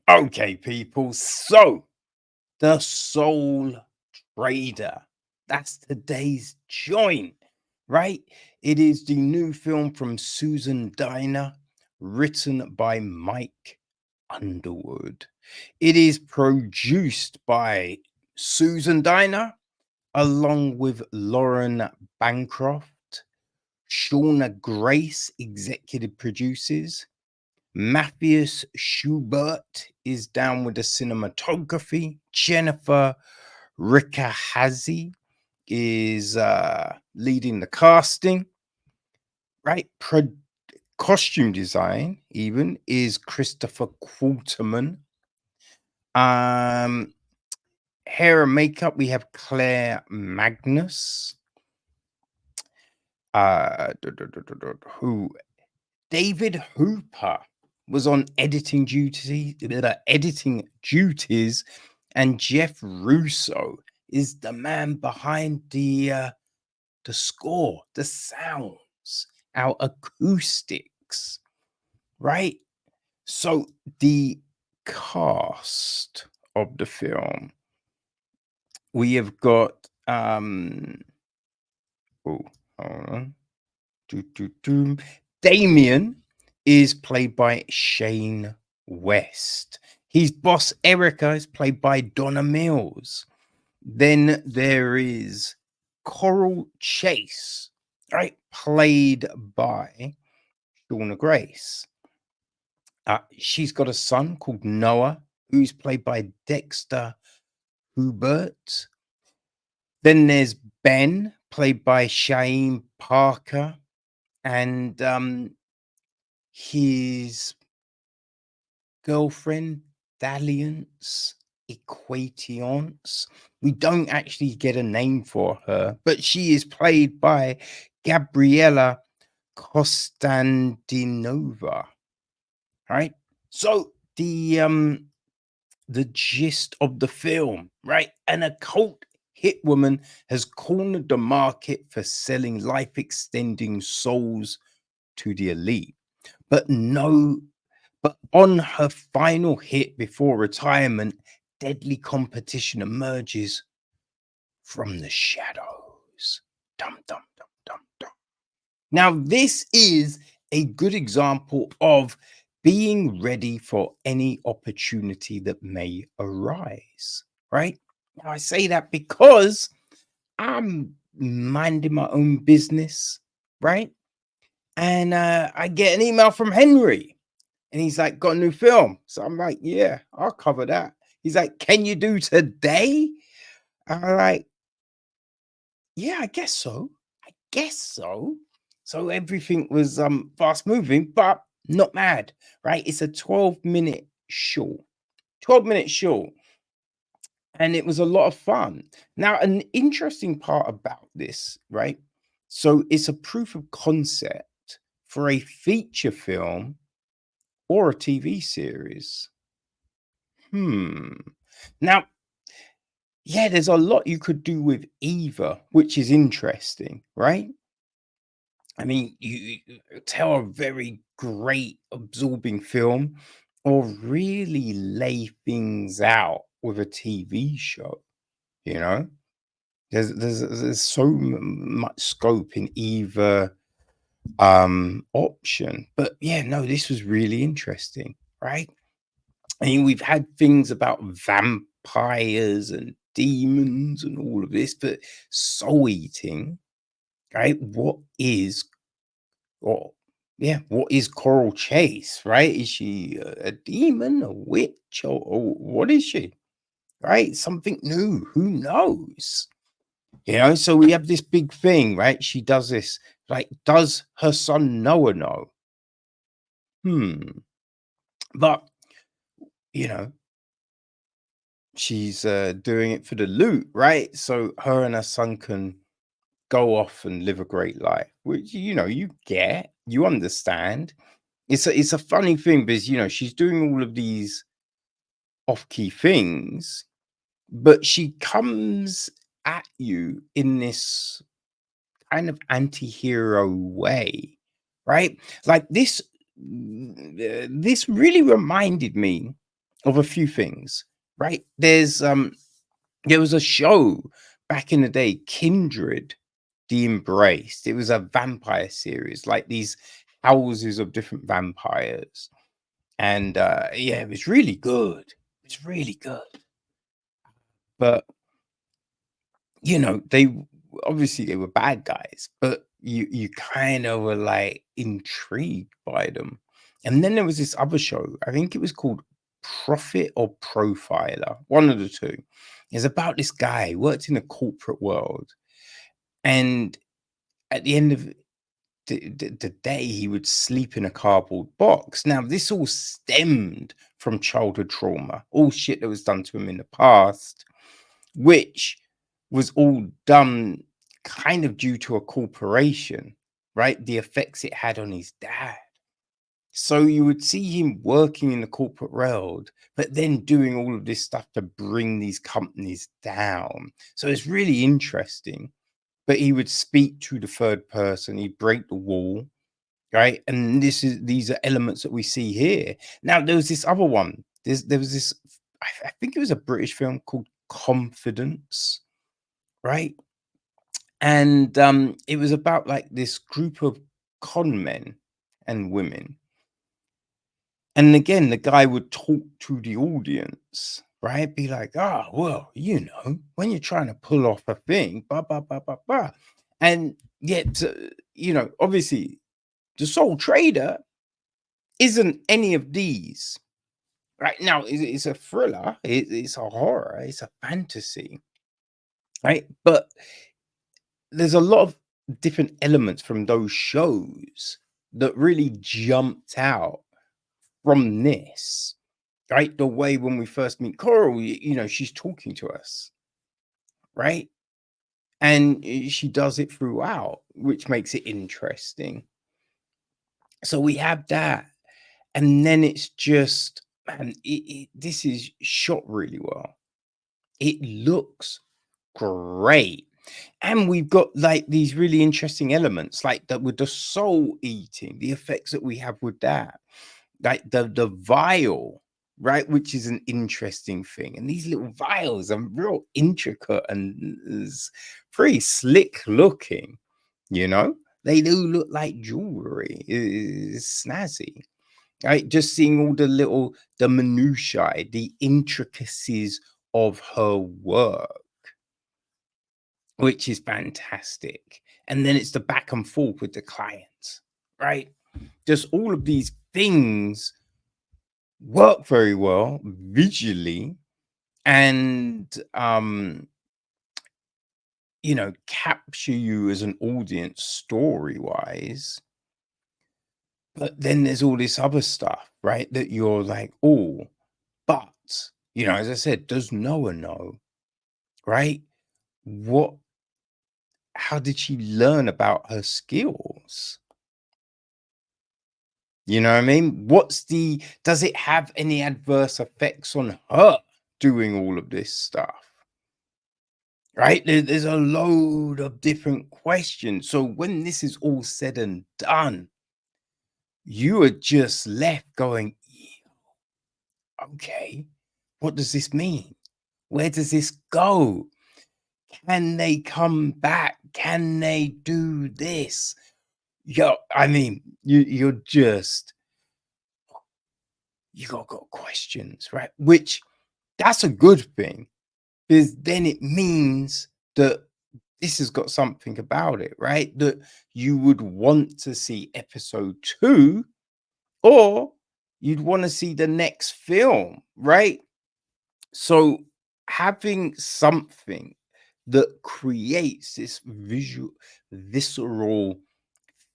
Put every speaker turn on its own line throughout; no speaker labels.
Okay, people. So, The Soul Trader. That's today's joint, right? It is the new film from Susan Dynner, written by Mike Underwood. It is produced by Susan Dynner, along with Lauren Bancroft. Shauna Grace executive produces. Matthias Schubert is down with the cinematography. Jennifer Rickahazy is leading the casting, right? Costume design, even, is Christopher Quarterman. Um, Hair and makeup, we have Claire Magnus. Who David Hooper was on editing duties, and Jeff Russo is the man behind the score, the sounds, our acoustics, right? So the cast of the film, we have got oh, hold on. Damien is played by Shane West. His boss Erica is played by Donna Mills. Then there is Coral Chase, right, played by Shauna Grace. She's got a son called Noah, who's played by Dexter Hubert. Then there's Ben, played by Shaim Parker, and his girlfriend, Dalliance Equations. We don't actually get a name for her, but she is played by Gabriella Kostandinova. Right? So the gist of the film, right? An occult hitwoman has cornered the market for selling life extending souls to the elite. But on her final hit before retirement, deadly competition emerges from the shadows. Dum dum dum dum dum. Now, this is a good example of being ready for any opportunity that may arise, right? Now, I say that because I'm minding my own business, right? And I get an email from Henry, and he's like, got a new film. So I'm like, yeah, I'll cover that. He's like, can you do today? I'm like, yeah, I guess so. I guess so. So everything was fast moving, but not mad, right? It's a 12-minute short. 12-minute short. And it was a lot of fun. Now, an interesting part about this, right? So it's a proof of concept for a feature film or a TV series. Now, yeah, there's a lot you could do with either, which is interesting, right? I mean, you tell a very great absorbing film, or really lay things out with a TV show, you know? There's so much scope in either option. But yeah, no, this was really interesting, right? I mean, we've had things about vampires and demons and all of this, but soul eating, right? Or what is Coral Chase, right? Is she a demon, a witch, or what is she? Right? Something new. Who knows? So we have this big thing, right? She does this. Like, does her son Noah know? But you know, she's doing it for the loot, right? So her and her son can go off and live a great life, which you understand. It's a funny thing because she's doing all of these off-key things, but she comes at you in this kind of anti-hero way, right? Like this really reminded me of a few things, right? There was a show back in the day, Kindred, The Embraced. It was a vampire series, like these houses of different vampires. And yeah, it was really good. It was really good. But they obviously they were bad guys, but you kind of were like intrigued by them. And then there was this other show, I think it was called Prophet or Profiler, one of the two. It's about this guy who worked in the corporate world, and at the end of the day, he would sleep in a cardboard box. Now, this all stemmed from childhood trauma, all shit that was done to him in the past, which was all done kind of due to a corporation, right? The effects it had on his dad. So you would see him working in the corporate world, but then doing all of this stuff to bring these companies down. So it's really interesting. But he would speak to the third person, he'd break the wall, right? And these are elements that we see here. Now, there was this other one. There was this, I think it was a British film called Confidence, right? And it was about like this group of con men and women. And again, the guy would talk to the audience, right? Be like, "Ah, well, when you're trying to pull off a thing, blah, blah, blah, blah, blah." And yet, obviously, the sole trader isn't any of these. Right now, it's a thriller, it's a horror, it's a fantasy, right? But there's a lot of different elements from those shows that really jumped out from this, right? The way when we first meet Coral, she's talking to us, right? And she does it throughout, which makes it interesting. So we have that. And then it's just, man, this is shot really well. It looks great. And we've got like these really interesting elements, like that with the soul eating, the effects that we have with that, like the vial, right? Which is an interesting thing. And these little vials are real intricate and is pretty slick looking, you know? They do look like jewelry. It's snazzy. Right, just seeing all the minutiae, the intricacies of her work, which is fantastic. And then it's the back and forth with the clients, right? Just all of these things work very well visually and capture you as an audience story wise. But then there's all this other stuff, right? That you're like, oh, but, as I said, does Noah know, right? What, how did she learn about her skills? You know what I mean? Does it have any adverse effects on her doing all of this stuff? Right? There's a load of different questions. So when this is all said and done, you are just left going, okay, what does this mean? Where does this go? Can they come back? Can they do this? I mean, you're just got questions, right? Which that's a good thing, because then it means that this has got something about it, right? That you would want to see episode 2, or you'd want to see the next film, right? So having something that creates this visceral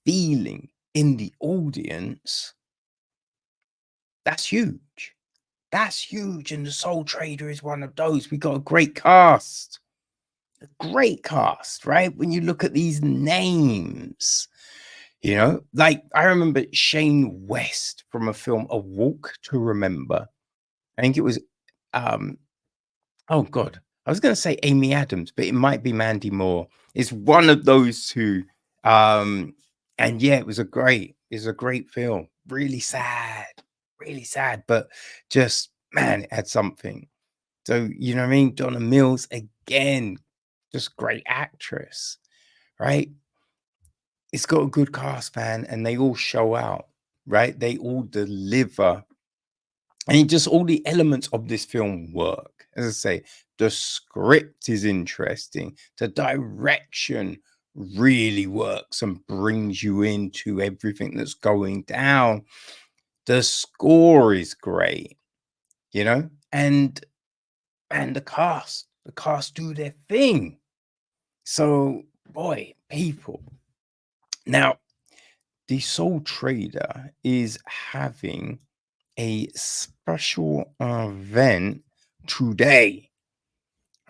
feeling in the audience, that's huge. That's huge. And the Soul Trader is one of those. We got a great cast, right? When you look at these names, like I remember Shane West from a film, A Walk to Remember. I think it was um oh God, I was going to say Amy Adams, but it might be Mandy Moore. It's one of those two. And yeah, it's a great film. Really sad, but just man, it had something. So, you know what I mean? Donna Mills, again, just great actress, right? It's got a good cast, man, and they all show out, right? They all deliver. And just all the elements of this film work. As I say, the script is interesting. The direction really works and brings you into everything that's going down. The score is great, you know, and the cast do their thing. So, boy, people. Now, the Soul Trader is having a special event today,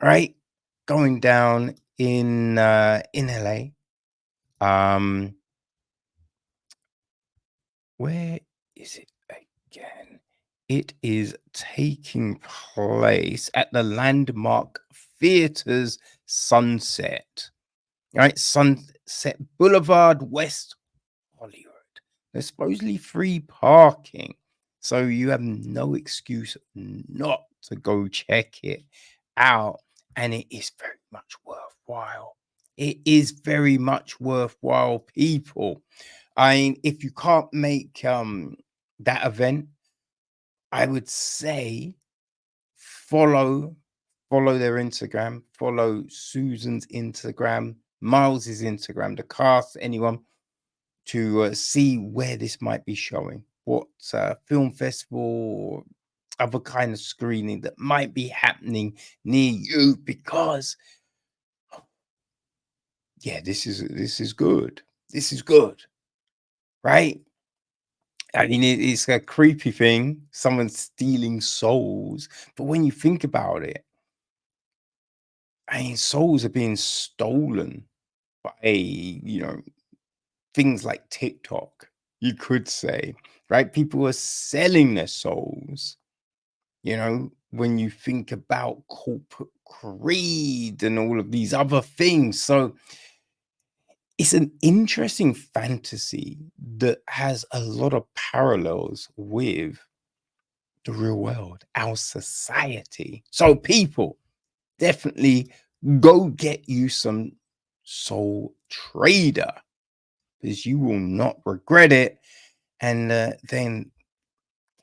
right? Going down in LA. Um, where is it again? It is taking place at the Landmark Theaters Sunset, right? Sunset Boulevard, West Hollywood. There's supposedly free parking, so you have no excuse not to go check it out. And it is very much worthwhile. It is very much worthwhile, people. I mean, if you can't make that event, I would say follow follow their Instagram, follow Susan's Instagram, Miles's Instagram, the cast, anyone to see where this might be showing, what film festival or other kind of screening that might be happening near you. Because yeah, this is good. This is good, right? I mean, it's a creepy thing, someone stealing souls, but when you think about it, I mean, souls are being stolen by, things like TikTok, you could say, right? People are selling their souls, when you think about corporate greed and all of these other things. So it's an interesting fantasy that has a lot of parallels with the real world, our society. So, people, definitely go get you some Soul Trader because you will not regret it. And then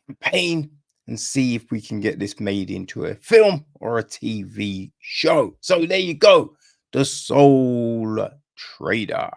campaign and see if we can get this made into a film or a TV show. So there you go, the Soul Trader.